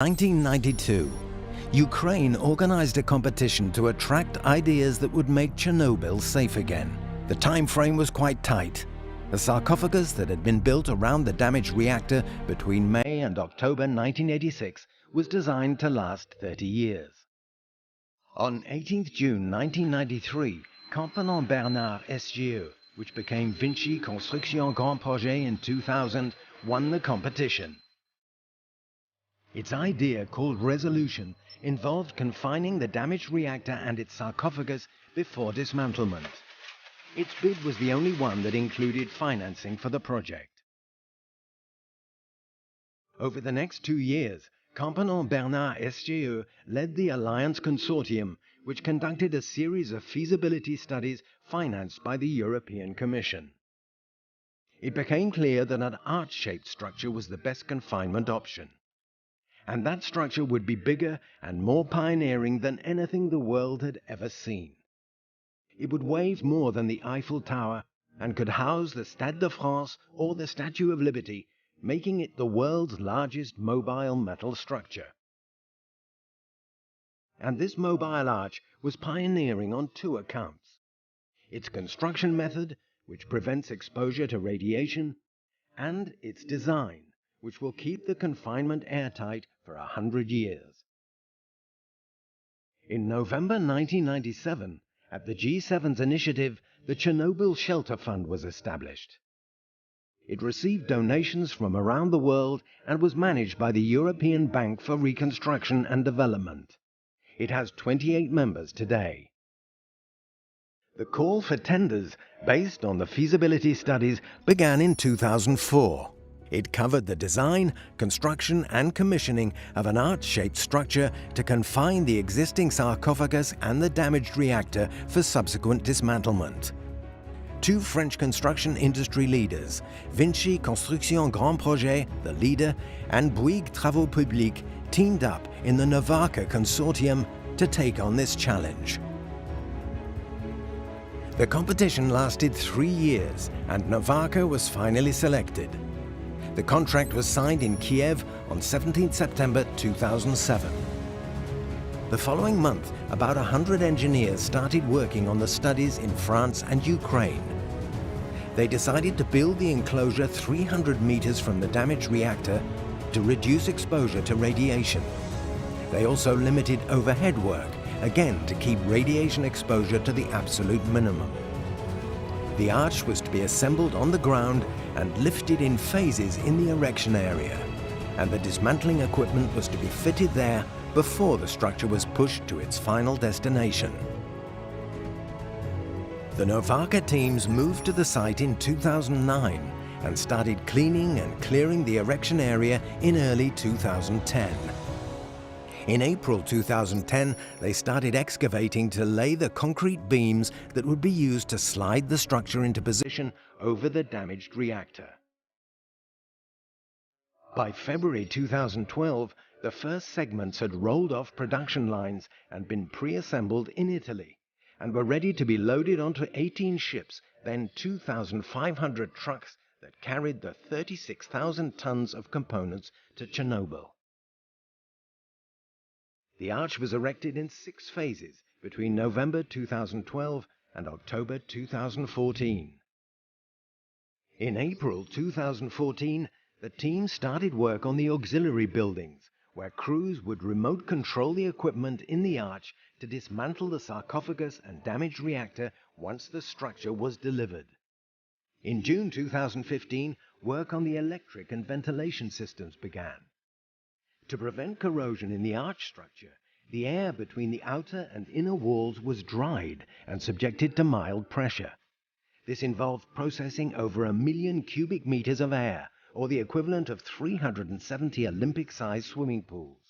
1992, Ukraine organized a competition to attract ideas that would make Chernobyl safe again. The time frame was quite tight. The sarcophagus that had been built around the damaged reactor between May and October 1986 was designed to last 30 years. On 18th June 1993, Confine Bernard SGE, which became Vinci Construction Grand Projet in 2000, won the competition. Its idea, called Resolution, involved confining the damaged reactor and its sarcophagus before dismantlement. Its bid was the only one that included financing for the project. Over the next 2 years, Confine Bernard SGE led the Alliance Consortium, which conducted a series of feasibility studies financed by the European Commission. It became clear that an arch-shaped structure was the best confinement option. And that structure would be bigger and more pioneering than anything the world had ever seen. It would weigh more than the Eiffel Tower and could house the Stade de France or the Statue of Liberty, making it the world's largest mobile metal structure. And this mobile arch was pioneering on 2 accounts: its construction method, which prevents exposure to radiation, and its design, which will keep the confinement airtight for 100 years. In November 1997, at the G7's initiative, the Chernobyl Shelter Fund was established. It received donations from around the world and was managed by the European Bank for Reconstruction and Development. It has 28 members today. The call for tenders, based on the feasibility studies, began in 2004. It covered the design, construction and commissioning of an arch-shaped structure to confine the existing sarcophagus and the damaged reactor for subsequent dismantlement. 2 French construction industry leaders, Vinci Construction Grand Projet, the leader, and Bouygues Travaux Publics, teamed up in the Arka consortium to take on this challenge. The competition lasted 3 years and Arka was finally selected. The contract was signed in Kiev on 17 September 2007. The following month, about 100 engineers started working on the studies in France and Ukraine. They decided to build the enclosure 300 meters from the damaged reactor to reduce exposure to radiation. They also limited overhead work, again to keep radiation exposure to the absolute minimum. The arch was to be assembled on the ground and lifted in phases in the erection area, and the dismantling equipment was to be fitted there before the structure was pushed to its final destination. The Arka teams moved to the site in 2009 and started cleaning and clearing the erection area in early 2010. In April 2010, they started excavating to lay the concrete beams that would be used to slide the structure into position over the damaged reactor. By February 2012, the first segments had rolled off production lines and been pre-assembled in Italy, and were ready to be loaded onto 18 ships, then 2,500 trucks that carried the 36,000 tons of components to Chernobyl. The arch was erected in 6 phases between November 2012 and October 2014. In April 2014, the team started work on the auxiliary buildings, where crews would remote control the equipment in the arch to dismantle the sarcophagus and damaged reactor once the structure was delivered. In June 2015, work on the electric and ventilation systems began. To prevent corrosion in the arch structure, the air between the outer and inner walls was dried and subjected to mild pressure. This involved processing over 1 million cubic meters of air, or the equivalent of 370 Olympic-sized swimming pools.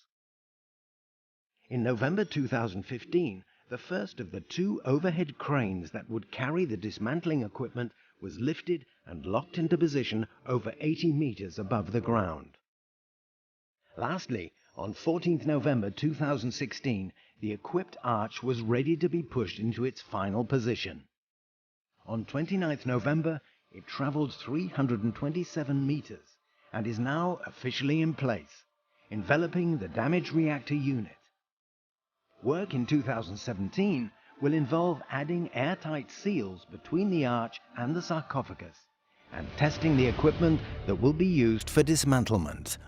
In November 2015, the first of the 2 overhead cranes that would carry the dismantling equipment was lifted and locked into position over 80 meters above the ground. Lastly, on 14 November 2016, the equipped arch was ready to be pushed into its final position. On 29 November, it traveled 327 meters and is now officially in place. enveloping the damaged reactor unit. Work in 2017 will involve adding airtight seals between the arch and the sarcophagus and testing the equipment that will be used for dismantlement